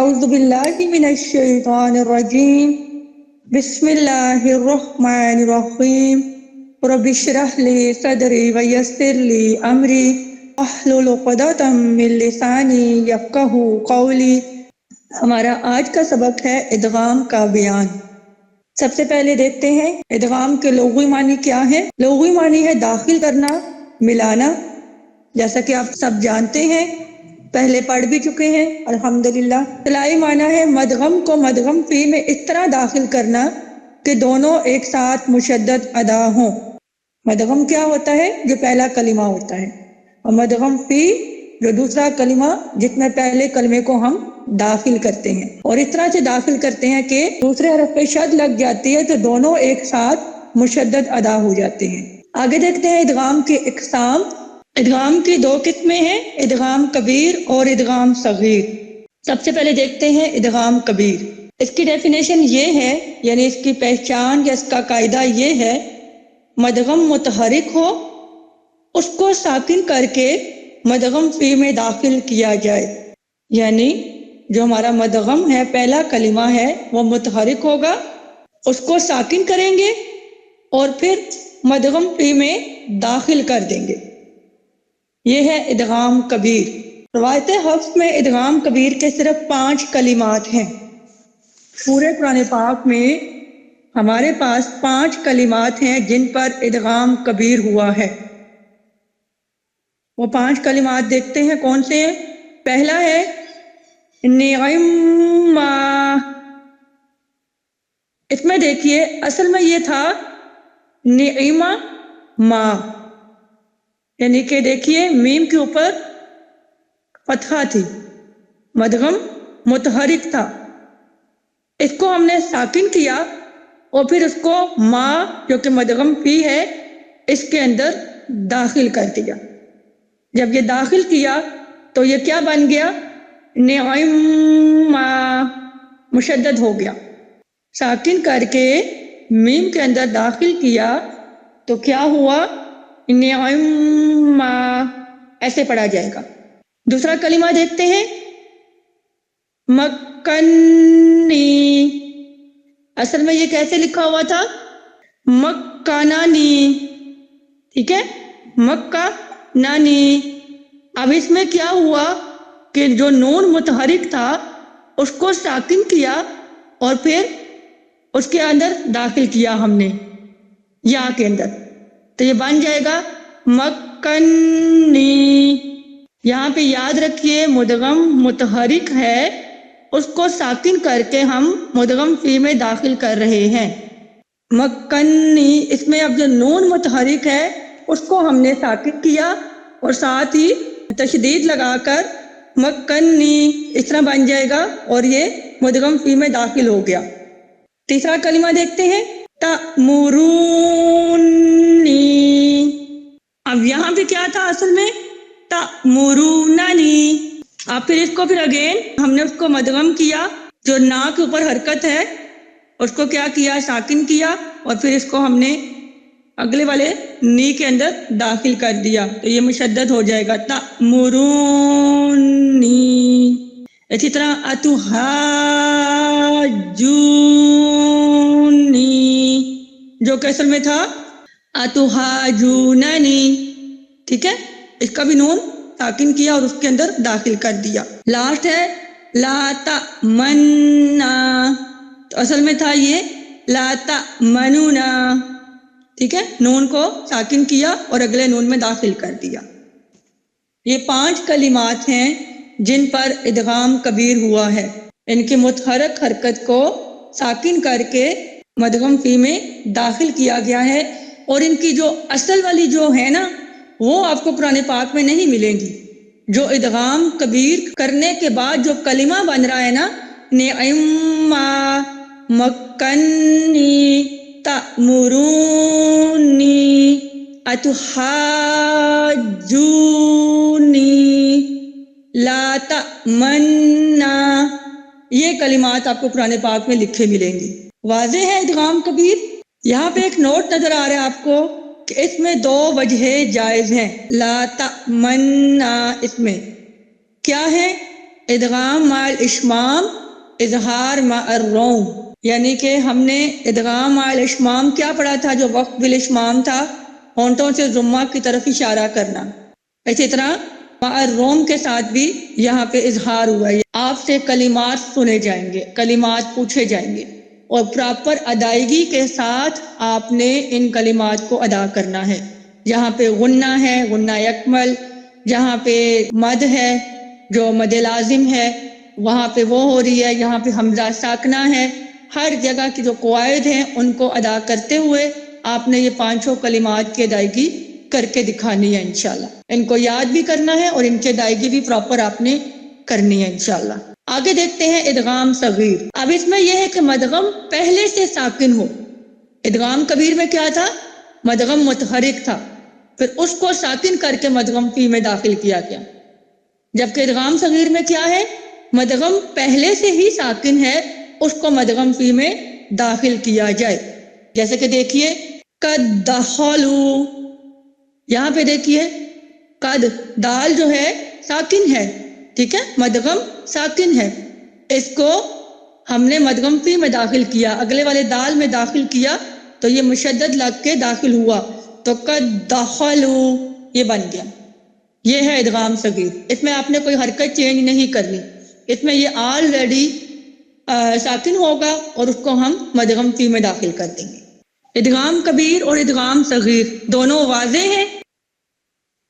اعوذ باللہ من الشیطان الرجیم بسم اللہ الرحمن الرحیم رب اشرح لی صدری ویسر لی امری واحلل عقدۃ من لسانی یفقہوا قولی۔ ہمارا آج کا سبق ہے ادغام کا بیان۔ سب سے پہلے دیکھتے ہیں ادغام کے لغوی معنی کیا ہے۔ لغوی معنی ہے داخل کرنا، ملانا، جیسا کہ آپ سب جانتے ہیں، پہلے پڑھ بھی چکے ہیں الحمدللہ۔ اصطلاحی معنی ہے مدغم کو مدغم فی میں اس طرح داخل کرنا کہ دونوں ایک ساتھ مشدد ادا ہوں۔ مدغم کیا ہوتا ہے؟ جو پہلا کلمہ ہوتا ہے، اور مدغم فی جو دوسرا کلمہ جس میں پہلے کلمے کو ہم داخل کرتے ہیں، اور اس طرح سے داخل کرتے ہیں کہ دوسرے حرف پہ شد لگ جاتی ہے تو دونوں ایک ساتھ مشدد ادا ہو جاتے ہیں۔ آگے دیکھتے ہیں ادغام کے اقسام۔ ادغام کی دو قسمیں ہیں، ادغام کبیر اور ادغام صغیر۔ سب سے پہلے دیکھتے ہیں ادغام کبیر۔ اس کی ڈیفینیشن یہ ہے، یعنی اس کی پہچان یا اس کا قاعدہ یہ ہے، مدغم متحرک ہو، اس کو ساکن کر کے مدغم فی میں داخل کیا جائے۔ یعنی جو ہمارا مدغم ہے، پہلا کلمہ ہے، وہ متحرک ہوگا، اس کو ساکن کریں گے اور پھر مدغم فی میں داخل کر دیں گے۔ یہ ہے ادغام کبیر۔ روایت حفظ میں ادغام کبیر کے صرف 5 کلمات ہیں۔ پورے قرآن پاک میں ہمارے پاس 5 کلمات ہیں جن پر ادغام کبیر ہوا ہے۔ وہ 5 کلمات دیکھتے ہیں کون سے ہیں۔ پہلا ہے نعما۔ اس میں دیکھیے اصل میں یہ تھا نعما ما، یعنی کہ دیکھیے میم کے اوپر فتحہ تھی، مدغم متحرک تھا، اس کو ہم نے ساکن کیا اور پھر اس کو ما جو کہ مدغم فی ہے اس کے اندر داخل کر دیا۔ جب یہ داخل کیا تو یہ کیا بن گیا؟ نعما، مشدد ہو گیا۔ ساکن کر کے میم کے اندر داخل کیا تو کیا ہوا؟ نعما، ایسے پڑھا جائے گا۔ دوسرا کلمہ دیکھتے ہیں مکنی۔ اصل میں یہ کیسے لکھا ہوا تھا؟ مکنانی، ٹھیک ہے، مکنانی۔ اب اس میں کیا ہوا کہ جو نون متحرک تھا اس کو ساکن کیا اور پھر اس کے اندر داخل کیا ہم نے یا کے اندر، تو یہ بن جائے گا مکنی۔ یہاں پہ یاد رکھیے مدغم متحرک ہے، اس کو ساکن کر کے ہم مدغم فی میں داخل کر رہے ہیں، مکنی۔ اس میں اب جو نون متحرک ہے اس کو ہم نے ساکن کیا اور ساتھ ہی تشدید لگا کر مکنی اس طرح بن جائے گا اور یہ مدغم فی میں داخل ہو گیا۔ تیسرا کلمہ دیکھتے ہیں تأمرونی۔ اب یہاں پہ کیا تھا اصل میں؟ تأمروننی۔ اب پھر اس کو پھر اگین ہم نے اس کو مدغم کیا، جو نا کے اوپر حرکت ہے اس کو کیا کیا؟ ساکن کیا اور پھر اس کو ہم نے اگلے والے نی کے اندر داخل کر دیا تو یہ مشدد ہو جائے گا تأمرونی۔ اسی طرح اتحاجونی، جو کہ اصل میں تھا اتحاجوننی، ٹھیک ہے، اس کا بھی نون ساکن کیا اور اس کے اندر داخل کر دیا۔ لاسٹ ہے لا تأمنا، تو اصل میں تھا یہ لا تأمنونا، ٹھیک ہے، نون کو ساکن کیا اور اگلے نون میں داخل کر دیا۔ یہ 5 کلمات ہیں جن پر ادغام کبیر ہوا ہے۔ ان کی متحرک حرکت کو ساکن کر کے مدغم فی میں داخل کیا گیا ہے، اور ان کی جو اصل والی جو ہے نا وہ آپ کو قرآن پاک میں نہیں ملیں گی۔ جو ادغام کبیر کرنے کے بعد جو کلمہ بن رہا ہے نا، نعما، مکنی، تأمرونی، اتحاجونی، لا تأمنا، یہ کلمات آپ کو قرآن پاک میں لکھے ملیں گی۔ واضح ہے ادغام کبیر؟ یہاں پہ ایک نوٹ نظر آ رہا ہے آپ کو کہ اس میں 2 وجہیں جائز ہیں۔ لا تأمنا اس میں کیا ہے؟ ادغام مع الاشمام، اظہار مع الروم، یعنی کہ ہم نے ادغام مع الاشمام کیا پڑھا تھا؟ جو وقت بالاشمام تھا، ہونٹوں سے ضمہ کی طرف اشارہ کرنا۔ اسی طرح مع الروم کے ساتھ بھی یہاں پہ اظہار ہوا ہے، آپ سے کلمات سنے جائیں گے، کلمات پوچھے جائیں گے، اور پراپر ادائیگی کے ساتھ آپ نے ان کلمات کو ادا کرنا ہے۔ جہاں پہ غنہ ہے، غنہ یکمل، جہاں پہ مد ہے جو مد لازم ہے وہاں پہ وہ ہو رہی ہے، یہاں پہ حمزہ ساکنہ ہے، ہر جگہ کی جو قواعد ہیں ان کو ادا کرتے ہوئے آپ نے یہ پانچوں کلمات کی ادائیگی کر کے دکھانی ہے انشاءاللہ۔ ان کو یاد بھی کرنا ہے اور ان کی ادائیگی بھی پراپر آپ نے کرنی ہے انشاءاللہ۔ آگے دیکھتے ہیں ادغام صغیر۔ اب اس میں یہ ہے کہ مدغم پہلے سے ساکن ہو۔ ادغام کبیر میں کیا تھا؟ مدغم متحرک تھا، پھر اس کو ساکن کر کے مدغم فی میں داخل کیا گیا۔ جبکہ ادغام صغیر میں کیا ہے؟ مدغم پہلے سے ہی ساکن ہے، اس کو مدغم فی میں داخل کیا جائے۔ جیسے کہ دیکھیے قد دخلوا، یہاں پہ دیکھیے قد، دال جو ہے ساکن ہے، ٹھیک ہے، مدغم ساکن ہے، اس کو ہم نے مدغم فی میں داخل کیا، اگلے والے دال میں داخل کیا تو یہ مشدد لگ کے داخل ہوا، تو قد دخلوا یہ بن گیا۔ یہ ہے ادغام صغیر، اس میں آپ نے کوئی حرکت چینج نہیں کرنی، اس میں یہ آلریڈی ساکن ہوگا اور اس کو ہم مدغم فی میں داخل کر دیں گے۔ ادغام کبیر اور ادغام صغیر دونوں واضح ہیں۔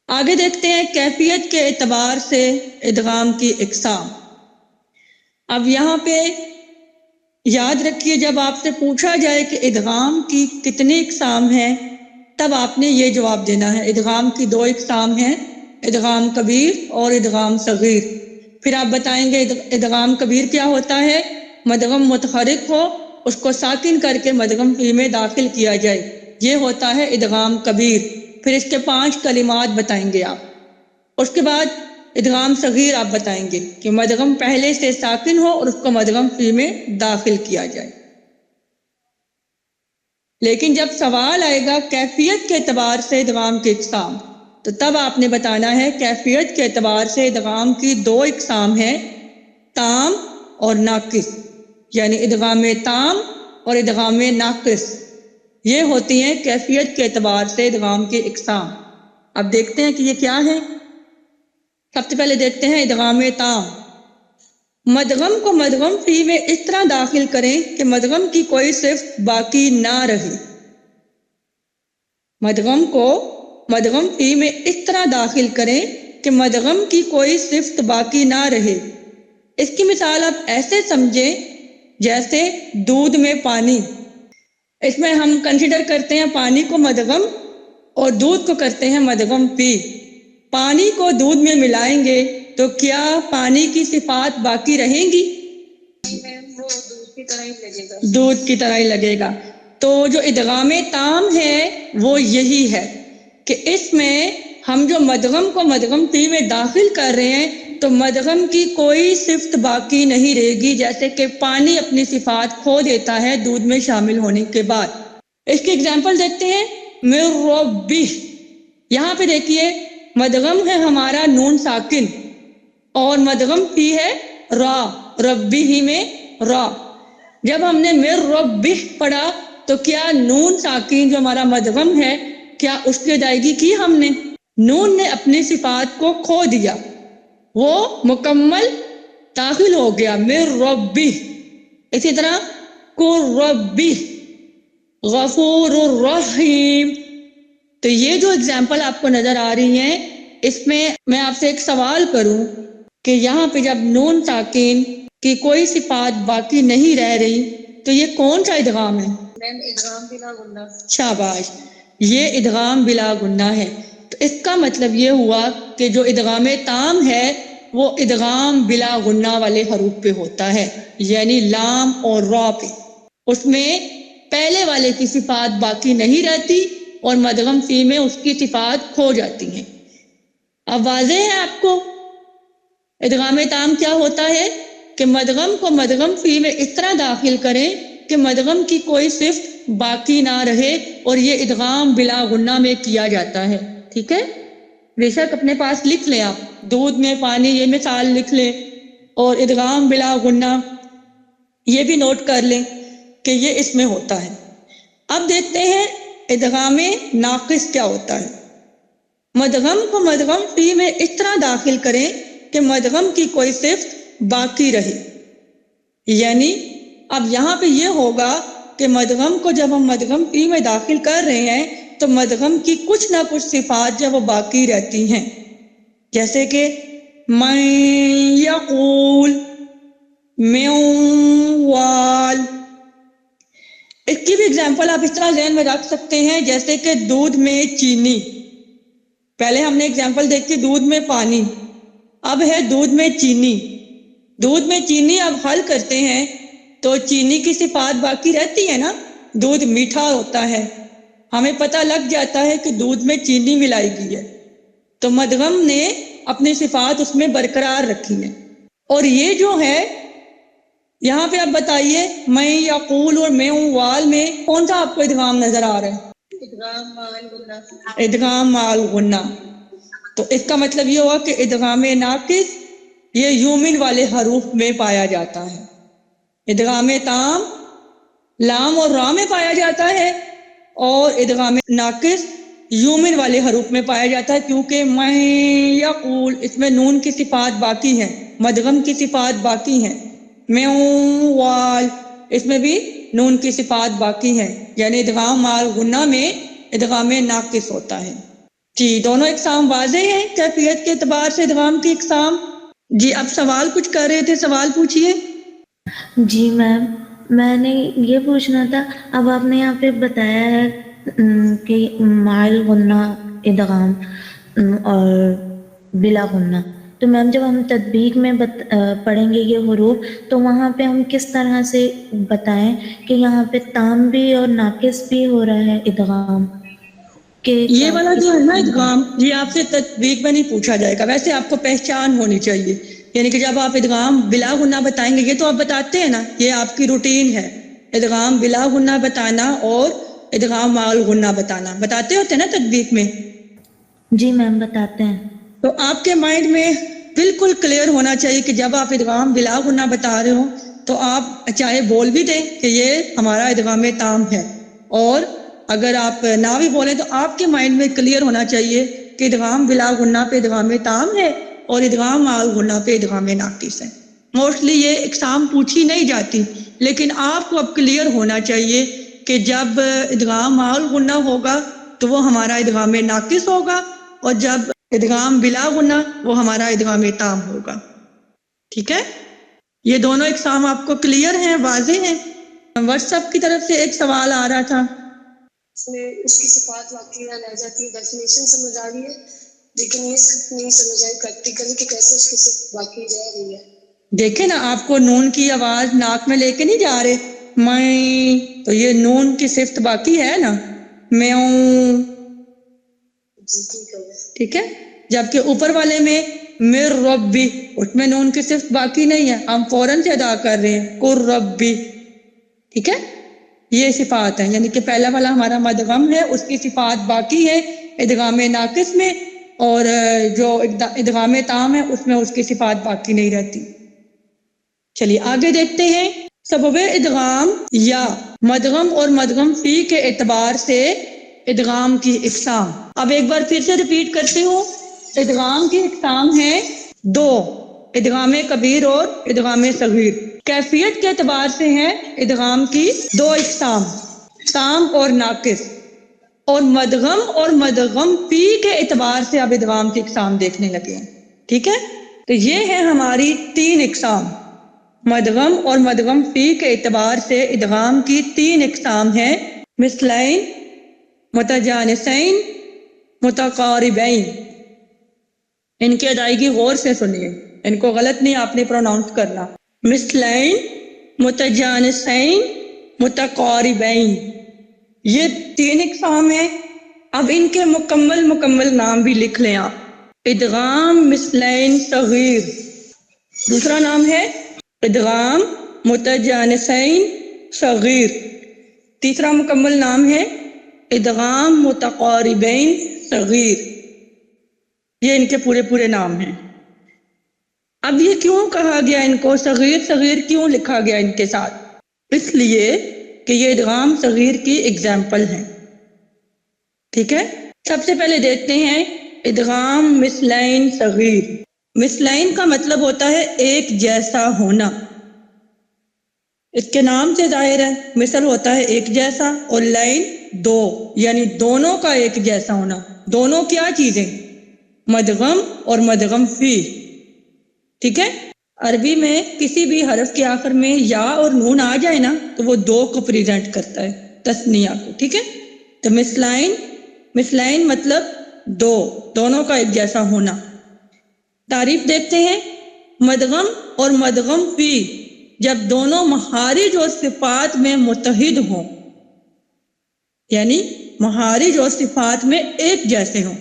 آگے دیکھتے ہیں کیفیت کے اعتبار سے ادغام کی اقسام۔ اب یہاں پہ یاد رکھیے جب آپ سے پوچھا جائے کہ ادغام کی کتنی اقسام ہیں تب آپ نے یہ جواب دینا ہے، ادغام کی 2 اقسام ہیں، ادغام کبیر اور ادغام صغیر۔ پھر آپ بتائیں گے ادغام کبیر کیا ہوتا ہے؟ مدغم متحرک ہو، اس کو ساکن کر کے مدغم فی میں داخل کیا جائے، یہ ہوتا ہے ادغام کبیر۔ پھر اس کے 5 کلمات بتائیں گے آپ۔ اس کے بعد ادغام صغیر آپ بتائیں گے کہ مدغم پہلے سے ساکن ہو اور اس کو مدغم فی میں داخل کیا جائے۔ لیکن جب سوال آئے گا کیفیت کے اعتبار سے ادغام کی اقسام، تو تب آپ نے بتانا ہے کیفیت کے اعتبار سے ادغام کی 2 اقسام ہیں، تام اور ناقص، یعنی ادغام تام اور ادغام ناقص، یہ ہوتی ہیں کیفیت کے اعتبار سے ادغام کی اقسام۔ اب دیکھتے ہیں کہ یہ کیا ہے۔ سب سے پہلے دیکھتے ہیں ادغام تام۔ مدغم کو مدغم فی میں اس طرح داخل کریں کہ مدغم کی کوئی صفت باقی نہ رہے۔ مدغم کو مدغم فی میں اس طرح داخل کریں کہ مدغم کی کوئی صفت باقی نہ رہے۔ اس کی مثال آپ ایسے سمجھیں جیسے دودھ میں پانی، اس میں ہم کنسیڈر کرتے ہیں پانی کو مدغم اور دودھ کو کرتے ہیں مدغم فی۔ پانی کو دودھ میں ملائیں گے تو کیا پانی کی صفات باقی رہیں گی؟ وہ دودھ کی طرح ہی لگے گا، دودھ کی طرح ہی لگے گا۔ تو جو ادغام تام ہے وہ یہی ہے کہ اس میں ہم جو مدغم کو مدغم فی میں داخل کر رہے ہیں تو مدغم کی کوئی صفت باقی نہیں رہے گی، جیسے کہ پانی اپنی صفات کھو دیتا ہے دودھ میں شامل ہونے کے بعد۔ اس کی اگزامپل دیکھتے ہیں، من ربہ، یہاں پہ دیکھیے مدغم ہے ہمارا نون ساکن اور مدغم فی ہے را، ربی ہی میں را۔ جب ہم نے من ربہ پڑھا تو کیا نون ساکن جو ہمارا مدغم ہے کیا اس کی ادائیگی کی ہم نے؟ نون نے اپنی صفات کو کھو دیا، وہ مکمل داخل ہو گیا من ربہ۔ اسی طرح قل ربہ غفور الرحیم۔ تو یہ جو اگزامپل آپ کو نظر آ رہی ہیں اس میں آپ سے ایک سوال کروں کہ یہاں پہ جب نون ساکن کی کوئی صفات باقی نہیں رہ رہی تو یہ کون سا ادغام ہے؟ ادغام بلا غنہ۔ شاباش، یہ ادغام بلا غنہ ہے۔ تو اس کا مطلب یہ ہوا کہ جو ادغام تام ہے وہ ادغام بلا غنہ والے حروف پہ ہوتا ہے، یعنی لام اور را پہ۔ اس میں پہلے والے کی صفات باقی نہیں رہتی اور مدغم فی میں اس کی صفات کھو جاتی ہیں۔ اب واضح ہے آپ کو ادغام تام کیا ہوتا ہے کہ مدغم کو مدغم فی میں اس طرح داخل کریں کہ مدغم کی کوئی صفت باقی نہ رہے، اور یہ ادغام بلا غنہ میں کیا جاتا ہے، ٹھیک ہے؟ بے شک اپنے پاس لکھ لیں، آپ دودھ میں پانی یہ مثال لکھ لیں، اور ادغام بلا غنہ یہ بھی نوٹ کر لیں کہ یہ اس میں ہوتا ہے۔ اب دیکھتے ہیں ادغام ناقص کیا ہوتا ہے۔ مدغم کو مدغم فی میں اس طرح داخل کریں کہ مدغم کی کوئی صفت باقی رہے، یعنی اب یہاں پہ یہ ہوگا کہ مدغم کو جب ہم مدغم فی میں داخل کر رہے ہیں تو مدغم کی کچھ نہ کچھ صفات جو وہ باقی رہتی ہیں، جیسے کہ من یقول، من وال۔ اس کی بھی اگزامپل آپ اس طرح ذہن میں رکھ سکتے ہیں جیسے کہ دودھ میں چینی۔ پہلے ہم نے اگزامپل دیکھی دودھ میں پانی، اب ہے دودھ میں چینی۔ دودھ میں چینی اب حل کرتے ہیں تو چینی کی صفات باقی رہتی ہے نا، دودھ میٹھا ہوتا ہے، ہمیں پتہ لگ جاتا ہے کہ دودھ میں چینی ملائی گئی ہے، تو مدغم نے اپنی صفات اس میں برقرار رکھی ہیں۔ اور یہ جو ہے یہاں پہ اب بتائیے میں یقول اور میں وال میں کون سا آپ کو ادغام نظر آ رہا ہے؟ ادغام مال غنہ۔ ادغام مال غنہ، تو اس کا مطلب یہ ہوا کہ ادغام ناقص یہ یومن والے حروف میں پایا جاتا ہے، ادغام تام لام اور را میں پایا جاتا ہے، اور ادغام ناقص یومن والے حروف میں پایا جاتا ہے، کیونکہ میں یقول اس میں نون کی صفات باقی ہیں، مدغم کی صفات باقی ہیں، میں وال اس میں بھی نون کی صفات باقی ہیں، یعنی ادغام مال غنہ میں ادغام ناقص ہوتا ہے۔ جی دونوں اقسام واضح ہیں کیفیت کے اعتبار سے ادغام کی اقسام۔ جی اب سوال کچھ کر رہے تھے، سوال پوچھیے۔ جی میم، میں نے یہ پوچھنا تھا، اب آپ نے یہاں پہ بتایا ہے کہ مائل غنہ ادغام اور بلا غنہ، تو میم جب ہم تطبیق میں پڑھیں گے یہ حروف تو وہاں پہ ہم کس طرح سے بتائیں کہ یہاں پہ تام بھی اور ناقص بھی ہو رہا ہے ادغام کہ یہ والا جو ہے نا ادغام، یہ آپ سے تطبیق میں نہیں پوچھا جائے گا، ویسے آپ کو پہچان ہونی چاہیے، یعنی کہ جب آپ ادغام بلا غنہ بتائیں گے، یہ تو آپ بتاتے ہیں نا، یہ آپ کی روٹین ہے، ادغام بلا غنہ بتانا اور ادغام مال غنہ بتانا، بتاتے ہوتے ہیں نا تطبیق میں؟ جی میم بتاتے ہیں۔ تو آپ کے مائنڈ میں بالکل کلیئر ہونا چاہیے کہ جب آپ ادغام بلا غنہ بتا رہے ہوں تو آپ چاہے بول بھی دیں کہ یہ ہمارا ادغام تام ہے، اور اگر آپ نہ بھی بولیں تو آپ کے مائنڈ میں کلیئر ہونا چاہیے کہ ادغام بلا غنہ پہ ادغام تام ہے اور ادغام مال غنہ پہ ادغام ناقص ہے۔ موسٹلی یہ اقسام پوچھی نہیں جاتی، لیکن آپ کو اب کلیئر ہونا چاہیے کہ جب ادغام مال غنہ ہوگا تو وہ ہمارا ادغام ناقص ہوگا، اور جب ادغام بلا غنہ وہ ہمارا ادغام تام ہوگا۔ ٹھیک ہے، یہ دونوں اقسام آپ کو کلیئر ہیں، واضح ہیں؟ واٹس ایپ کی طرف سے ایک سوال آ رہا تھا، اس میں اس کی صفات واقعی رہ جاتی ہے، ڈیفینیشن سمجھ آ رہی ہے، لیکن یہ صرف نہیں سمجھ آئی پریکٹیکلی کہ کیسے اس کی صفت باقی رہ رہی ہے۔ دیکھیں نا آپ کو نون کی آواز ناک میں لے کے نہیں جا رہے، میں، تو یہ نون کی صفت باقی ہے نا، میوں، جی ٹھیک ہے۔ ٹھیک ہے، جبکہ اوپر والے میں مر ربی، اس میں نون کی صفت باقی نہیں ہے، ہم فوراً سے ادا کر رہے ہیں قر ربی۔ ٹھیک ہے، یہ صفات ہیں، یعنی کہ پہلا والا ہمارا مدغم ہے، اس کی صفات باقی ہے ادغام ناقص میں، اور جو ادغام تام ہے اس میں اس کی صفات باقی نہیں رہتی۔ چلیے آگے دیکھتے ہیں، سبب ادغام یا مدغم اور مدغم فی کے اعتبار سے ادغام کی اقسام۔ اب ایک بار پھر سے ریپیٹ کرتی ہوں، ادغام کی اقسام ہیں دو، ادغام کبیر اور ادغام صغیر۔ کیفیت کے اعتبار سے ہیں ادغام کی دو اقسام، تام اور ناقص، اور مدغم اور مدغم فی کے اعتبار سے اب ادغام کی اقسام دیکھنے لگے ہیں۔ ٹھیک ہے، تو یہ ہے ہماری تین اقسام، مدغم اور مدغم فی کے اعتبار سے ادغام کی تین اقسام ہیں، مثلین، متجانسین، متقاربین۔ ان کی ادائیگی غور سے سنیے، ان کو غلط نہیں آپ نے پروناؤنس کرنا، مثلین، متجانسین، متقاربین، یہ تین اقسام ہیں۔ اب ان کے مکمل نام بھی لکھ لیں آپ، ادغام مثلین صغیر، دوسرا نام ہے ادغام متجانسین صغیر، تیسرا مکمل نام ہے ادغام متقاربین صغیر۔ یہ ان کے پورے نام ہیں۔ اب یہ کیوں کہا گیا ان کو صغیر صغیر کیوں لکھا گیا ان کے ساتھ؟ اس لیے کہ یہ ادغام صغیر کی ایگزامپل ہیں. ٹھیک ہے، سب سے پہلے دیکھتے ہیں ادغام مثلین صغیر. مثلین کا مطلب ہوتا ہے ایک جیسا ہونا. اس کے نام سے ظاہر ہے، مثل ہوتا ہے ایک جیسا اور لین دو، یعنی دونوں کا ایک جیسا ہونا. دونوں کیا چیزیں؟ مدغم اور مدغم فی. ٹھیک ہے، عربی میں کسی بھی حرف کے آخر میں یا اور نون آ جائے نا تو وہ دو کو پریزنٹ کرتا ہے، تثنیہ کو. ٹھیک ہے، تو مثلین مطلب دو، دونوں کا ایک جیسا ہونا. تعریف دیکھتے ہیں. مدغم اور مدغم فی جب دونوں مخارج اور صفات میں متحد ہوں، یعنی مخارج اور صفات میں ایک جیسے ہوں،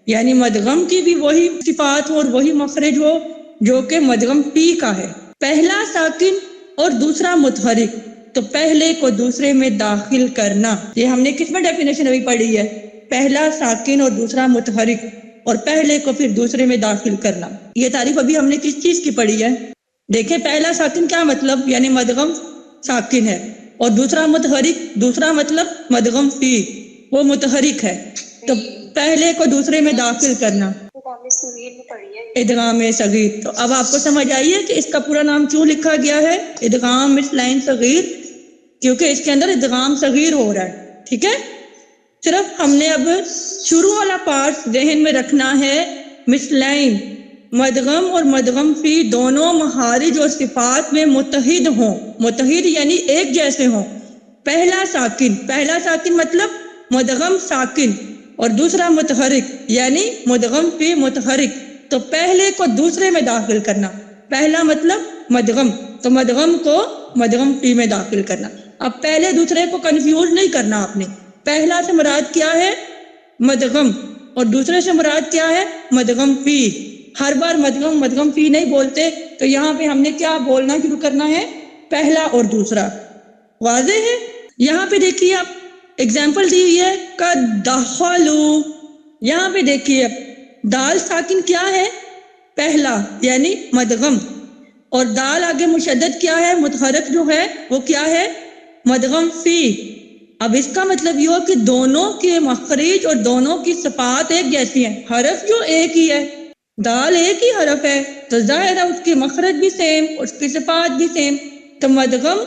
یعنی مدغم کی بھی وہی صفات ہو اور وہی مخرج ہو جو کہ مدغم پی کا ہے. پہلا ساکن اور دوسرا متحرک، تو پہلے کو دوسرے میں داخل کرنا. یہ ہم نے کس میں ڈیفینیشن ابھی پڑھی ہے؟ پہلا ساکن اور دوسرا متحرک، اور پہلے کو پھر دوسرے میں داخل کرنا. یہ تعریف ابھی ہم نے کس چیز کی پڑھی ہے؟ دیکھیں، پہلا ساکن کیا مطلب؟ یعنی مدغم ساکن ہے، اور دوسرا متحرک، دوسرا مطلب مدغم فی، وہ متحرک ہے، تو پہلے کو دوسرے میں داخل کرنا، ادغام صغیر. تو اب آپ کو سمجھ آئی ہے کہ اس کا پورا نام کیوں لکھا گیا ہے ادغام مثلین صغیر؟ کیونکہ اس کے اندر ادغام صغیر ہو رہا ہے. ٹھیک ہے، صرف ہم نے اب شروع والا پارٹ ذہن میں رکھنا ہے. مثلین، مدغم اور مدغم فی دونوں مخارج اور صفات میں متحد ہوں. متحد یعنی ایک جیسے ہوں. پہلا ساکن مطلب مدغم ساکن، اور دوسرا متحرک یعنی مدغم فی متحرک، تو پہلے کو دوسرے میں داخل کرنا. پہلا مطلب مدغم، تو مدغم کو مدغم فی میں داخل کرنا. اب پہلے دوسرے کو کنفیوز نہیں کرنا آپ نے. پہلا سے مراد کیا ہے؟ مدغم، اور دوسرے سے مراد کیا ہے؟ مدغم فی. ہر بار مدغم فی نہیں بولتے، تو یہاں پہ ہم نے کیا بولنا شروع کرنا ہے؟ پہلا اور دوسرا. واضح ہے؟ یہاں پہ دیکھیے آپ ایگزامپل دی ہوئی ہے قد دخلوا. یہاں پہ دیکھیے دال ساکن کیا ہے؟ پہلا یعنی مدغم، اور دال آگے مشدد کیا ہے؟ متحرک جو ہے وہ کیا ہے؟ مدغم فی. اب اس کا مطلب یہ ہو کہ دونوں کے مخرج اور دونوں کی صفات ایک جیسی ہیں. حرف جو ایک ہی ہے، دال ایک ہی حرف ہے، تو ظاہر ہے اس کے مخرج بھی سیم، اس کی صفات بھی سیم. تو مدغم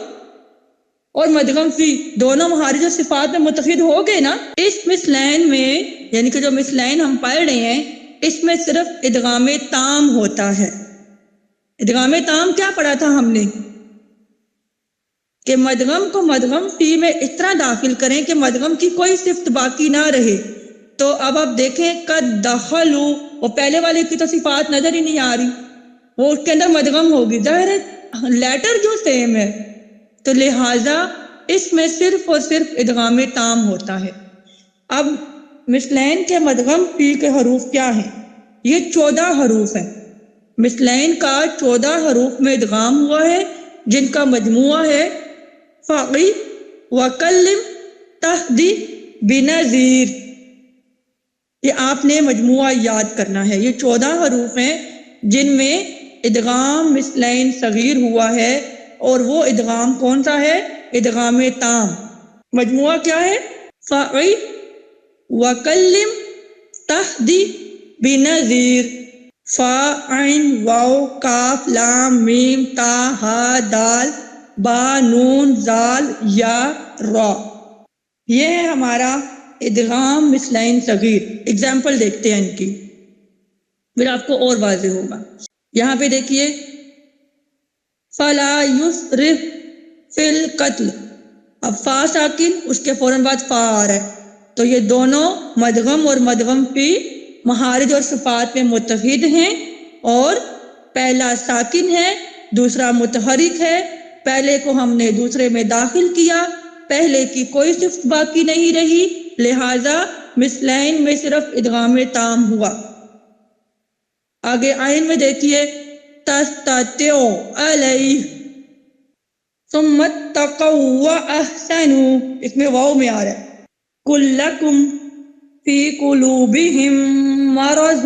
اور مدغم فی دونوں مخارج و صفات میں متحد ہو گئے نا. اس مثلین میں، یعنی کہ جو مثلین ہم پڑھ رہے ہیں، اس میں صرف ادغام تام ہوتا ہے. ادغام تام کیا پڑھا تھا ہم نے؟ کہ مدغم کو مدغم فی میں اس طرح داخل کریں کہ مدغم کی کوئی صفت باقی نہ رہے. تو اب آپ دیکھیں قد دخلوا، وہ پہلے والے کی تو صفات نظر ہی نہیں آ رہی، وہ اس کے اندر مدغم ہوگی. ظاہر ہے لیٹر جو سیم ہے، تو لہٰذا اس میں صرف اور صرف ادغام تام ہوتا ہے. اب مثلین کے مدغم فی کے حروف کیا ہیں؟ یہ 14 حروف ہیں. مثلین کا 14 حروف میں ادغام ہوا ہے، جن کا مجموعہ ہے فقی وکلم تہدی بنذیر. یہ آپ نے مجموعہ یاد کرنا ہے. یہ 14 حروف ہیں جن میں ادغام مثلین صغیر ہوا ہے، اور وہ ادغام کون سا ہے؟ ادغام تام. مجموعہ کیا ہے؟ فقی وکلم تہدی بنذیر. فا عین واو کاف لام میم تا ہا دال با نون زال یا را. یہ ہے ہمارا ادغام مثلین صغیر. ایگزامپل دیکھتے ہیں ان کی، پھر آپ کو اور واضح ہوگا. یہاں پہ دیکھیے فلا یسرف فی القتل. اب فا ساکن، اس کے فوراً بعد فا آ رہا ہے، تو یہ دونوں مدغم اور مدغم فی مخارج اور صفات میں متحد ہیں، اور پہلا ساکن ہے، دوسرا متحرک ہے. پہلے کو ہم نے دوسرے میں داخل کیا، پہلے کی کوئی صفت باقی نہیں رہی، لہذا مثلین میں صرف ادغام تام ہوا. آگے آئین میں دیکھیے تستطیع علیہ ثم اتقوا واحسنوا. اس میں واو میں آ رہا ہے قل لکم فی قلوبہم مرض.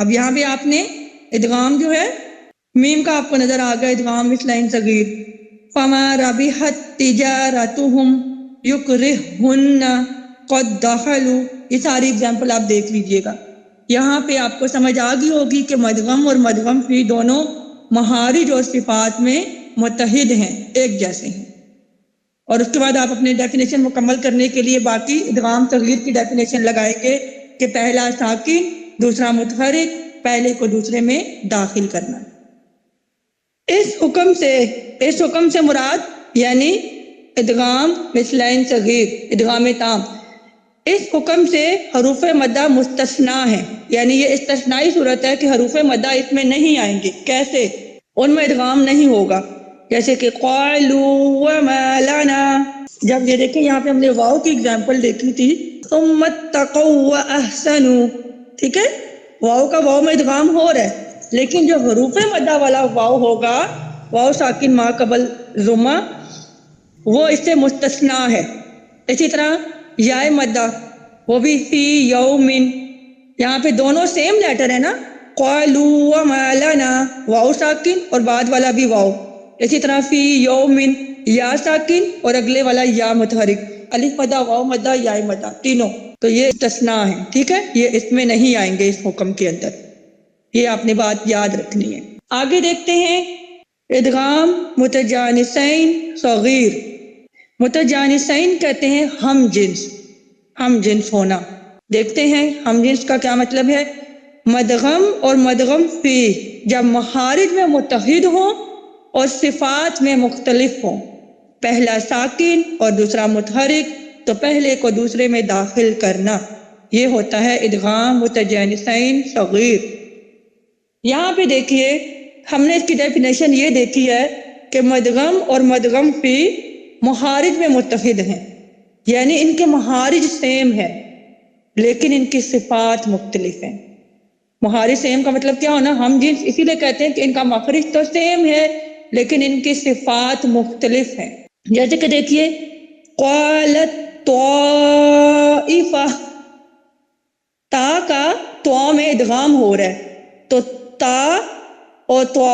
اب یہاں بھی آپ نے ادغام جو ہے میم کا آپ کو نظر آ گیا ادغام مثلین صغیر. فما ربحت تجارتهم یکرہن قد دخلوا. یہ ساری اگزامپل آپ دیکھ لیجئے گا. یہاں پہ آپ کو سمجھ آ گئی ہوگی کہ مدغم اور مدغم فی دونوں مہارج اور صفات میں متحد ہیں، ایک جیسے ہیں. اور اس کے بعد آپ اپنے ڈیفینیشن مکمل کرنے کے لیے باقی ادغام صغیر کی ڈیفینیشن لگائیں گے کہ پہلا ساکن، دوسرا متحرک، پہلے کو دوسرے میں داخل کرنا. اس حکم سے مراد یعنی ادغام مثلین صغیر، ادغام تام، اس حکم سے حروف مدہ مستثنا ہے، یعنی یہ استثنائی صورت ہے کہ حروف مدہ اس میں نہیں آئیں گے. کیسے؟ ان میں ادغام نہیں ہوگا. جیسے کہ قالوا وما لنا. جب یہ دیکھیں یہاں پہ ہم نے واو کی اگزامپل دیکھی تھی، ثم اتقوا واحسنوا، ٹھیک ہے، واو کا واو میں ادغام ہو رہا ہے، لیکن جو حروف مدہ والا واو ہوگا، واو ساکن ما قبل ضمہ، وہ اس سے مستثنا ہے. اسی طرح یا مدہ، وہ بھی فی یومن، یہاں پہ دونوں سیم لیٹر ہے نا، قالوا وما لنا، واو ساکن اور بعد والا بھی واو. اسی طرح فی یومن، یا ساکن اور اگلے والا یا متحرک، الف مدہ، واو مدہ، یا مدہ، تینوں. تو یہ استثناء ہے، ٹھیک ہے، یہ اس میں نہیں آئیں گے اس حکم کے اندر. یہ آپ نے بات یاد رکھنی ہے. آگے دیکھتے ہیں ادغام متجانسین صغیر. متجانسین کہتے ہیں ہم جنس ہونا. دیکھتے ہیں ہم جنس کا کیا مطلب ہے. مدغم اور مدغم فی جب مخارج میں متحد ہوں اور صفات میں مختلف ہوں، پہلا ساکن اور دوسرا متحرک، تو پہلے کو دوسرے میں داخل کرنا، یہ ہوتا ہے ادغام متجانسین صغیر. یہاں پہ دیکھیے ہم نے اس کی ڈیفینیشن یہ دیکھی ہے کہ مدغم اور مدغم فی مخارج میں متحد ہیں، یعنی ان کے مخارج سیم ہے لیکن ان کی صفات مختلف ہیں. مخارج سیم کا مطلب کیا ہونا، ہم جنس اسی لیے کہتے ہیں کہ ان کا مخرج تو سیم ہے لیکن ان کی صفات مختلف ہیں. جیسے کہ دیکھیے قالت طائفہ، تا کا تو میں ادغام ہو رہا ہے، تو تا اور تو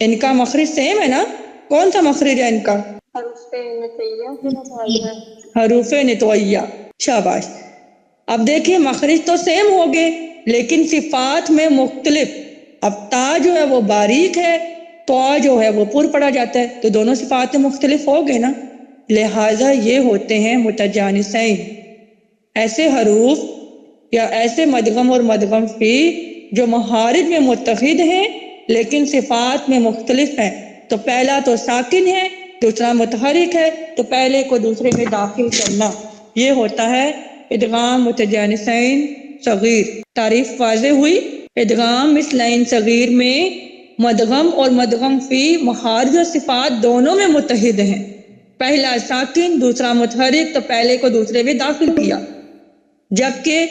ان کا مخرج سیم ہے نا. کون سا مخرج ہے ان کا؟ حروف نطویہ. شاباش. اب دیکھیں مخرج تو سیم ہو گئے لیکن صفات میں مختلف. اب تا جو ہے وہ باریک ہے، تو جو ہے وہ پر پڑا جاتا ہے، تو دونوں صفات میں مختلف ہو گئے نا. لہٰذا یہ ہوتے ہیں متجانسین، ایسے حروف یا ایسے مدغم اور مدغم فی جو مخارج میں متحد ہیں لیکن صفات میں مختلف ہیں. تو پہلا تو ساکن ہے، دوسرا متحرک ہے، تو پہلے کو دوسرے میں داخل کرنا، یہ ہوتا ہے ادغام متجانسین صغیر. تعریف واضح ہوئی. ادغام مثلین صغیر میں مدغم اور مدغم فی مخارج و صفات دونوں میں متحد ہیں، پہلا ساکن دوسرا متحرک، تو پہلے کو دوسرے میں داخل کیا. جبکہ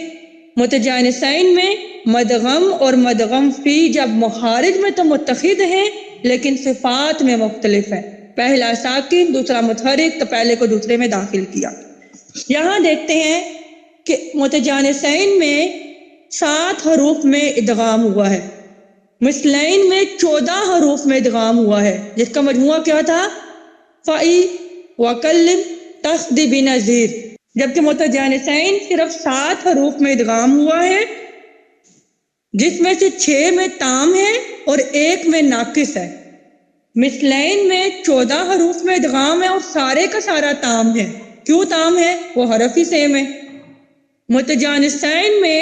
متجانسین میں مدغم اور مدغم فی جب مخارج میں تو متحد ہیں لیکن صفات میں مختلف ہیں، پہلا ساکن دوسرا متحرک، تو پہلے کو دوسرے میں داخل کیا. یہاں دیکھتے ہیں کہ متجانسین میں 7 حروف میں ادغام ہوا ہے، مثلین میں 14 حروف میں ادغام ہوا ہے، جس کا مجموعہ کیا تھا؟ فائی وکلم تصدی بنظیر. جبکہ متجانسین صرف 7 حروف میں ادغام ہوا ہے، جس میں سے 6 میں تام ہے اور 1 میں ناقص ہے. مثلین میں 14 حروف میں ادغام ہے اور سارے کا سارا تام ہے. کیوں تام ہے؟ وہ حرف ہی سیم ہے. متجانسین میں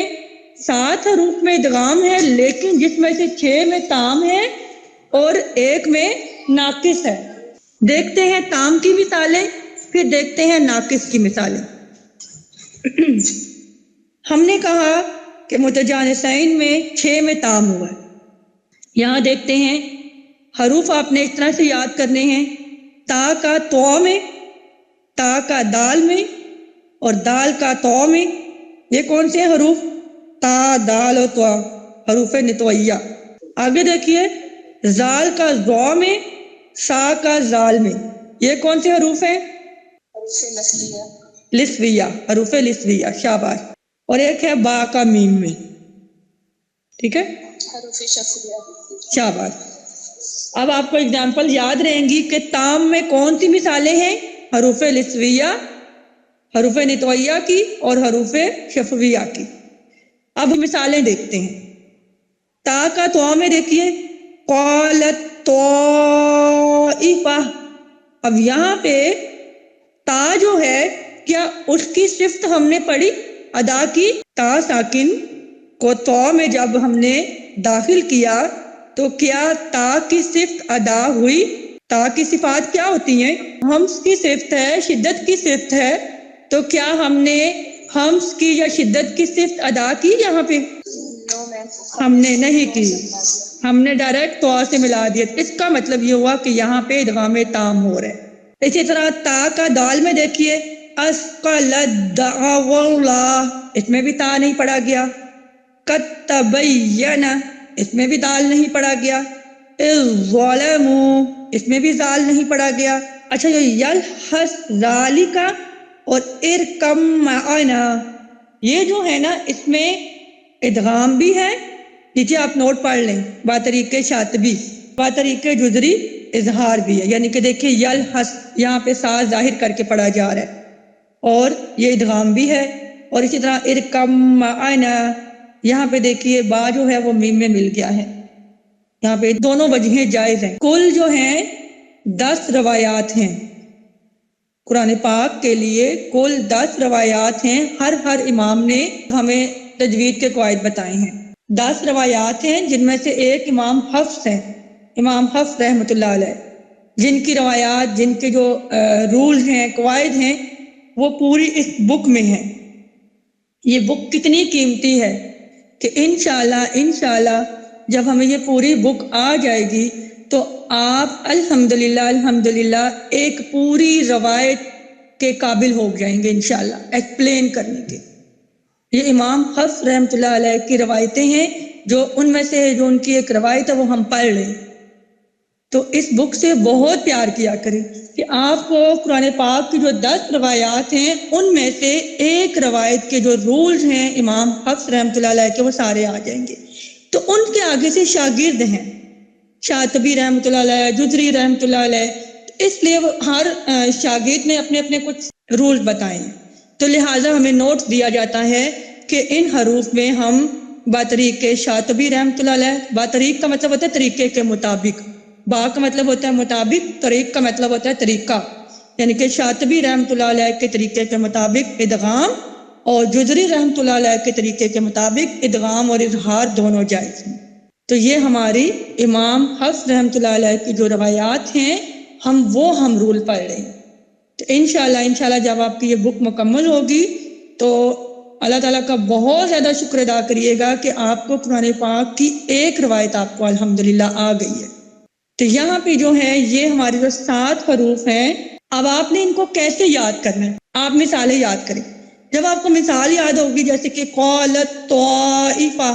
7 حروف میں ادغام ہے لیکن جس میں سے 6 میں تام ہے اور 1 میں ناقص ہے. دیکھتے ہیں تام کی مثالیں، پھر دیکھتے ہیں ناقص کی مثالیں. ہم نے کہا کہ متجانسین میں 6 میں تام ہوا ہے. یہاں دیکھتے ہیں حروف آپ نے اس طرح سے یاد کرنے ہیں، تا کا تو میں، تا کا دال میں اور دال کا تو میں. یہ کون سے حروف؟ تا، دال اور تو، حروف نطویہ. آگے دیکھیے زال کا زو میں، سا کا زال میں. یہ کون سے حروف ہیں؟ لسویہ، حروف لسویہ. شاباش. اور ایک ہے با کا میم میں، ٹھیک ہے، حروف شفویہ. شاباش. اب آپ کو اگزامپل یاد رہیں گی کہ تام میں کون سی مثالیں ہیں؟ حروف نسویہ، حروف نتویہ کی اور حروف شفویہ کی۔ اب مثالیں دیکھتے ہیں۔ تا کا تو میں دیکھیے قالت طائفہ، اب یہاں پہ تا جو ہے کیا اس کی صفت ہم نے پڑھی، ادا کی؟ تا ساکن کو تو میں جب ہم نے داخل کیا تو کیا تا کی صفت ادا ہوئی؟ تا کی صفات کیا ہوتی ہیں؟ ہمس کی صفت ہے، شدت کی صفت ہے، تو کیا ہم نے ہمس کی یا شدت کی صفت ادا کی یہاں پہ؟ نو میم، ہم نے نہیں کی، ہم نے ڈائریکٹ تو سے ملا دیا۔ اس کا مطلب یہ ہوا کہ یہاں پہ ادغام تام ہو رہا ہے۔ اسی طرح تا کا دال میں دیکھیے اسقل دعوا اللہ، اس میں بھی تا نہیں پڑھا گیا۔ قد تبین، اس میں بھی دال نہیں پڑھا گیا۔ ظلموا، اس میں بھی زال نہیں پڑھا گیا۔ اچھا یہ یلحس ذالک اور ارکم معنا، یہ جو ہے نا اس میں ادغام بھی ہے، نیچے آپ نوٹ پڑھ لیں، باطریق شاطبی، باطریق جزری اظہار بھی ہے، یعنی کہ دیکھیں یلحس یہاں پہ ساز ظاہر کر کے پڑھا جا رہا ہے اور یہ ادغام بھی ہے۔ اور اسی طرح ارکم معنا، یہاں پہ دیکھیے با جو ہے وہ میم میں مل گیا ہے، یہاں پہ دونوں وجہیں جائز ہیں۔ کل جو ہیں 10 روایات ہیں قرآن پاک کے لیے، کل 10 روایات ہیں، ہر امام نے ہمیں تجوید کے قواعد بتائے ہیں۔ 10 روایات ہیں جن میں سے ایک امام حفص ہیں، امام حفص رحمۃ اللہ علیہ، جن کی روایات، جن کے جو رولز ہیں، قواعد ہیں، وہ پوری اس بک میں ہیں۔ یہ بک کتنی قیمتی ہے کہ انشاءاللہ جب ہمیں یہ پوری بک آ جائے گی تو آپ الحمدللہ ایک پوری روایت کے قابل ہو جائیں گے انشاءاللہ ایکسپلین کرنے کے۔ یہ امام حفص رحمۃ اللہ علیہ کی روایتیں ہیں، جو ان میں سے جو ان کی ایک روایت ہے وہ ہم پڑھ رہے ہیں۔ تو اس بک سے بہت پیار کیا کریں کہ آپ کو قرآن پاک کی جو 10 روایات ہیں ان میں سے ایک روایت کے جو رولز ہیں امام حفص رحمۃ اللہ علیہ کے، وہ سارے آ جائیں گے۔ تو ان کے آگے سے شاگرد ہیں شاطبی رحمۃ اللہ علیہ، جزری رحمۃ اللہ علیہ، اس لیے ہر شاگرد نے اپنے اپنے کچھ رول بتائے ہیں، تو لہٰذا ہمیں نوٹس دیا جاتا ہے کہ ان حروف میں ہم باطریق شاطبی رحمۃ اللہ علیہ، باطریق کا مطلب ہوتا ہے طریقے کے مطابق، با کا مطلب ہوتا ہے مطابق، طریق کا مطلب ہوتا ہے طریقہ، یعنی کہ شاطبی رحمۃ اللہ علیہ کے طریقے کے مطابق ادغام اور جزری رحمۃ اللہ علیہ کے طریقے کے مطابق ادغام اور اظہار دونوں جائز ہیں۔ تو یہ ہماری امام حفص رحمۃ اللہ علیہ کی جو روایات ہیں ہم رول پڑھ رہے ہیں۔ تو انشاءاللہ جب آپ کی یہ بک مکمل ہوگی تو اللہ تعالیٰ کا بہت زیادہ شکر ادا کریے گا کہ آپ کو قرآن پاک کی ایک روایت آپ کو الحمدللہ آ گئی ہے۔ تو یہاں پہ جو ہے یہ ہمارے جو 7 حروف ہیں، اب آپ نے ان کو کیسے یاد کرنا ہے؟ آپ مثالیں یاد کریں۔ جب آپ کو مثال یاد ہوگی جیسے کہ قالت طائفہ،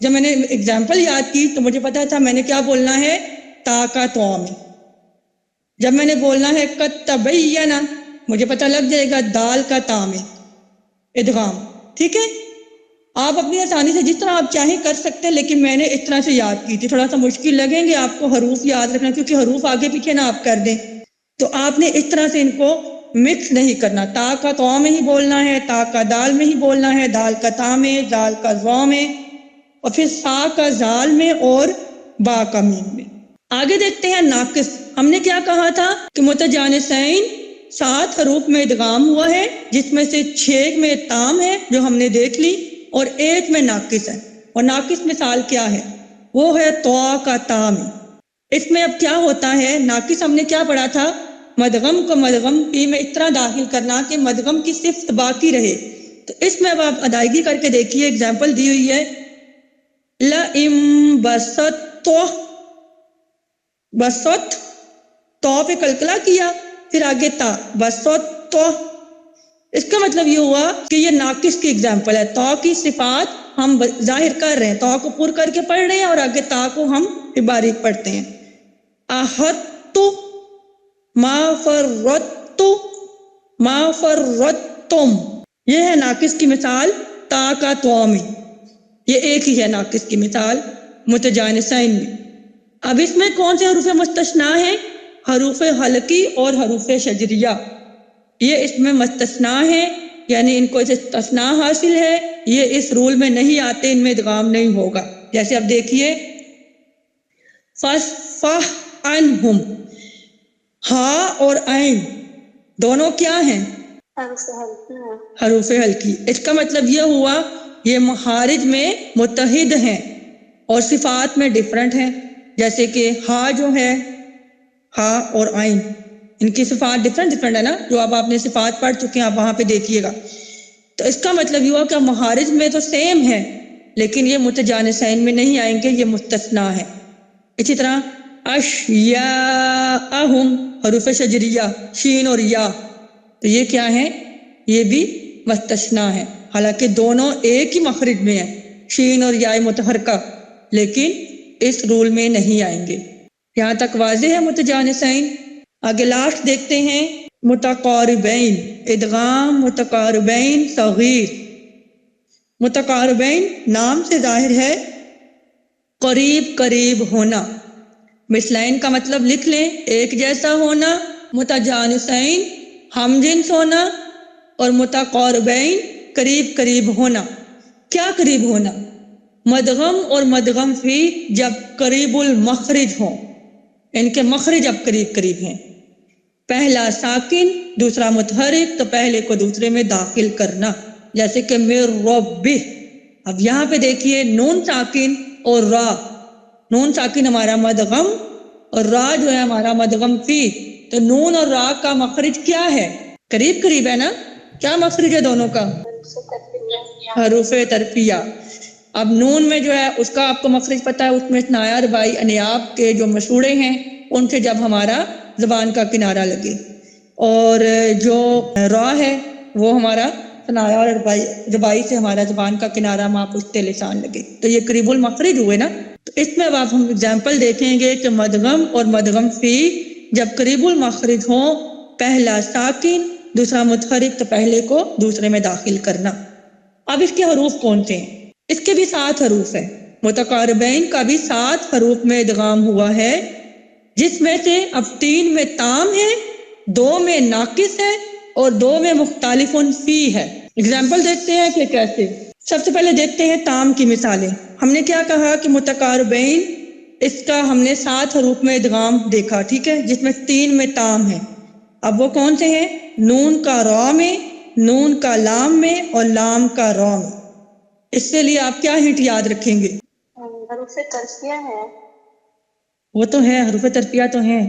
جب میں نے اگزامپل یاد کی تو مجھے پتا تھا میں نے کیا بولنا ہے، تا کا تو میں۔ جب میں نے بولنا ہے قد تبین، مجھے پتہ لگ جائے گا دال کا تا میں ادغام۔ ٹھیک ہے، آپ اپنی آسانی سے جس طرح آپ چاہیں کر سکتے ہیں، لیکن میں نے اس طرح سے یاد کی تھی۔ تھوڑا سا مشکل لگیں گے آپ کو حروف یاد رکھنا، کیونکہ حروف آگے پیچھے نہ آپ کر دیں، تو آپ نے اس طرح سے ان کو مکس نہیں کرنا۔ تا کا تو میں ہی بولنا ہے، تا کا دال میں ہی بولنا ہے، دال کا تا میں، دال کا ظا میں، اور پھر سا کا زال میں اور با کا میم میں۔ آگے دیکھتے ہیں ناقص۔ ہم نے کیا کہا تھا کہ متجانسین 7 حروف میں ادغام ہوا ہے، جس میں سے 6 میں تام ہے جو ہم نے دیکھ لی، اور 1 میں ناقص ہے۔ اور ناقص مثال کیا ہے؟ وہ ہے تو کا تا میں۔ اس میں اب کیا ہوتا ہے، ناقص ہم نے کیا پڑھا تھا، مدغم کو مدغم پی میں اس طرح داخل کرنا کہ مدغم کی صفت باقی رہے۔ تو اس میں اب آپ ادائیگی کر کے دیکھیے، اگزامپل دی ہوئی ہے لَئِن بَسَطْتُ، بسط تو پہ کلکلا کیا، پھر آگے تا بسط تو، اس کا مطلب یہ ہوا کہ یہ ناقص کی اگزامپل ہے۔ تو کی صفات ہم ظاہر کر رہے ہیں، تو کو پر کر کے پڑھ رہے ہیں، اور آگے تا کو ہم باریک پڑھتے ہیں۔ احط ما فرطت ما فرطتم، یہ ہے ناقص کی مثال تا کا تو میں، یہ ایک ہی ہے ناقص کی مثال متجانسین میں۔ اب اس میں کون سے حروف مستثنا ہیں؟ حروف حلقی اور حروف شجریہ، یہ اس میں مستثنا ہے، یعنی ان کو استثناء حاصل ہے، یہ اس رول میں نہیں آتے، ان میں ادغام نہیں ہوگا۔ جیسے اب دیکھیے فَاصْفَحْ عَنْهُمْ، ہا اور عین دونوں کیا ہیں؟ حروف حلقی۔ اس کا مطلب یہ ہوا یہ مخارج میں متحد ہیں اور صفات میں ڈفرنٹ ہیں، جیسے کہ ہا جو ہے، ہا اور عین، ان کی صفات ڈفرنٹ ہے نا، جو اب آپ نے صفات پڑھ چکے ہیں، آپ وہاں پہ دیکھیے گا۔ تو اس کا مطلب یہ ہوا کہ مخارج میں تو سیم ہے لیکن یہ متجانسین میں نہیں آئیں گے، یہ مستثنا ہے۔ اسی طرح اشیاءہم، حروف شجریہ شین اور یا، تو یہ کیا ہیں؟ یہ بھی مستثنا ہے، حالانکہ دونوں ایک ہی مخرج میں ہیں، شین اور یا متحرکہ، لیکن اس رول میں نہیں آئیں گے۔ یہاں تک واضح ہے متجانسین؟ آگے لاسٹ دیکھتے ہیں متقاربین، ادغام متقاربین صغیر۔ متقاربین نام سے ظاہر ہے قریب قریب ہونا، مثلین کا مطلب لکھ لیں، ایک جیسا ہونا، متجانسین ہم جنس ہونا، اور متقاربین قریب قریب ہونا۔ کیا قریب ہونا؟ مدغم اور مدغم فی جب قریب المخرج ہوں، ان کے مخرج اب قریب قریب ہیں، پہلا ساکن دوسرا متحرک، تو پہلے کو دوسرے میں داخل کرنا، جیسے کہ مِن ربہ۔ اب یہاں پہ دیکھیے نون ساکن اور را، نون ساکن ہمارا مدغم اور را جو ہے ہمارا مدغم فی، تو نون اور را کا مخرج کیا ہے؟ قریب قریب ہے نا؟ کیا مخرج ہے دونوں کا؟ حروف ترفیہ۔ اب نون میں جو ہے اس کا آپ کو مخرج پتہ ہے، اس میں ثنایا رباعی انیاب کے جو مشہورے ہیں ان سے جب ہمارا زبان کا کنارہ لگے، اور جو را ہے وہ ہمارا ثنایا اور رباعی سے ہمارا زبان کا کنارہ ماپشت لسان لگے، تو یہ قریب المخرج ہوئے نا۔ تو اس میں اب آپ ہم اگزامپل دیکھیں گے کہ مدغم اور مدغم فی جب قریب المخرج ہوں، پہلا ساکن دوسرا متحرک، تو پہلے کو دوسرے میں داخل کرنا۔ اب اس کے حروف کون سے ہیں؟ اس کے بھی 7 حروف ہیں، متقاربین کا بھی 7 حروف میں ادغام ہوا ہے، جس میں سے اب 3 میں تام ہے، 2 میں ناقص ہے اور 2 میں مختلف فی ہے۔ اگزامپل دیکھتے ہیں کہ کیسے۔ سب سے پہلے دیکھتے ہیں تام کی مثالیں۔ ہم نے کیا کہا کہ متقاربین اس کا ہم نے 7 حروف میں ادغام دیکھا، ٹھیک ہے، جس میں 3 میں تام ہے۔ اب وہ کون سے ہیں؟ نون کا را میں، نون کا لام میں اور لام کا را میں۔ اس سے لیے آپ کیا ہنٹ یاد رکھیں گے؟ حروف ترفیہ ہے۔ وہ تو ہے، حروف ترفیہ تو ہیں۔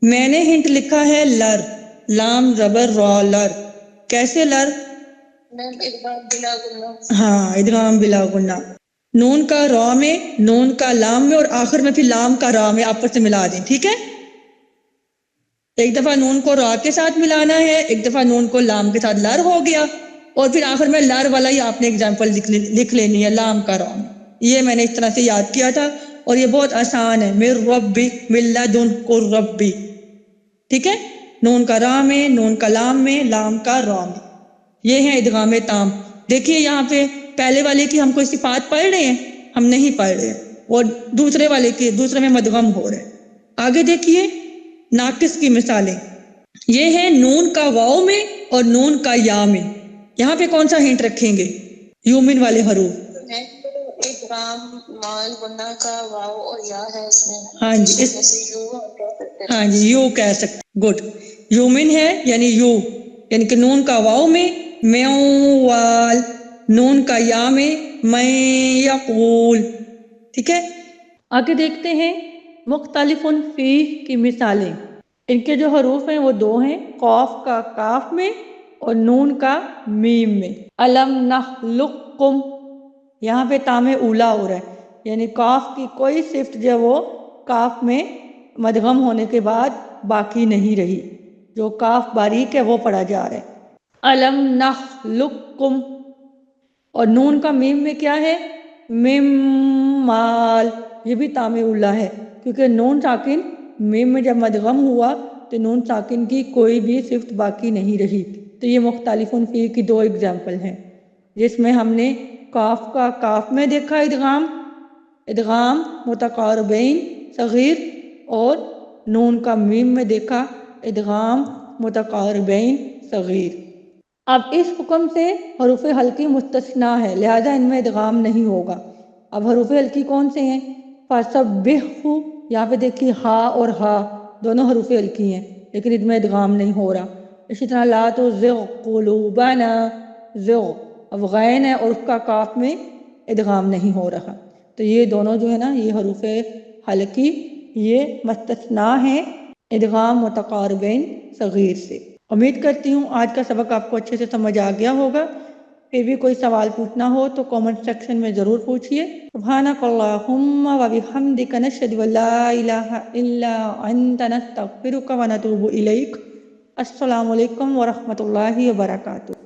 میں نے ہنٹ لکھا ہے لر، لام زبر را، لر۔ کیسے لر؟ ادغام بلا غنہ۔ ہاں، ادغام بلا غنہ۔ نون کا را میں، نون کا لام میں اور آخر میں پھر لام کا را میں آپس سے ملا دیں، ٹھیک ہے؟ ایک دفعہ نون کو را کے ساتھ ملانا ہے، ایک دفعہ نون کو لام کے ساتھ، لر ہو گیا، اور پھر آخر میں لر والا ہی آپ نے اگزامپل لکھ لینی ہے، لام کا را میں۔ یہ میں نے اس طرح سے یاد کیا تھا اور یہ بہت آسان ہے، مِن ربی مِن لدنک ربی، ٹھیک ہے؟ نون کا را میں، نون کا لام میں، لام کا را میں، یہ ہیں ادغام تام۔ دیکھیے یہاں پہ پہلے والے کی ہم کوئی صفات پڑھ رہے ہیں؟ ہم نہیں پڑھ رہے ہیں، اور دوسرے والے کی دوسرے میں مدغم ہو رہے ہیں۔ آگے دیکھیے ناقص کی مثالیں، یہ ہے نون کا واؤ میں اور نون کا یا میں۔ یہاں پہ کون سا ہنٹ رکھیں گے؟ یومن والے حروف۔ ادغام مال غنہ کا واو اور یا ہے اس میں، ہاں جی، جیسے یو ہم کہہ سکتے ہیں۔ ہاں جی، یو کہہ سکتے، گڈ۔ یومن ہے یعنی یو، یعنی کہ نون کا واؤ میں میوال، نون کا یا میں میں یقول، ٹھیک ہے؟ آگے دیکھتے ہیں مختلف فی کی مثالیں۔ ان کے جو حروف ہیں وہ 2 ہیں، قاف کا کاف میں اور نون کا میم میں۔ الم نخلقکم، یہاں پہ تام اولا ہو رہا ہے، یعنی کاف کی کوئی صفت جو ہے وہ کاف میں مدغم ہونے کے بعد باقی نہیں رہی، جو کاف باریک ہے وہ پڑھا جا رہا ہے۔ الم نخلقکم، اور نون کا میم میں کیا ہے؟ مم مال، یہ بھی تام اولا ہے، کیونکہ نون ساکن میم میں جب مدغم ہوا تو نون ساکن کی کوئی بھی صفت باقی نہیں رہی۔ تو یہ مختلف فی کی 2 اگزامپل ہیں، جس میں ہم نے کاف کا کاف میں دیکھا ادغام، ادغام متقاربین صغیر اور نون کا میم میں دیکھا ادغام متقاربین صغیر۔ اب اس حکم سے حروف حلقی مستثنا ہے، لہذا ان میں ادغام نہیں ہوگا۔ اب حروف حلقی کون سے ہیں؟ فَسَبِّحْهُ، یہاں پہ دیکھیے ہا اور ہا دونوں حروف حلقی ہیں لیکن ان میں ادغام نہیں ہو رہا۔ اسی طرح لا تزغ قلوبنا، زغ، اب غین ہے اور اس کا کاف میں ادغام نہیں ہو رہا، تو یہ دونوں جو ہے نا یہ حروف حلقی یہ مستثنا ہیں ادغام متقاربین صغیر سے۔ امید کرتی ہوں آج کا سبق آپ کو اچھے سے سمجھ آ گیا ہوگا۔ پھر بھی کوئی سوال پوچھنا ہو تو کامنٹ سیکشن میں ضرور پوچھیے۔ سبحانک اللہم و بحمدک نشہد ان لا الہ الا انت نستغفرک و نتوب الیک۔ السلام علیکم ورحمۃ اللہ وبرکاتہ۔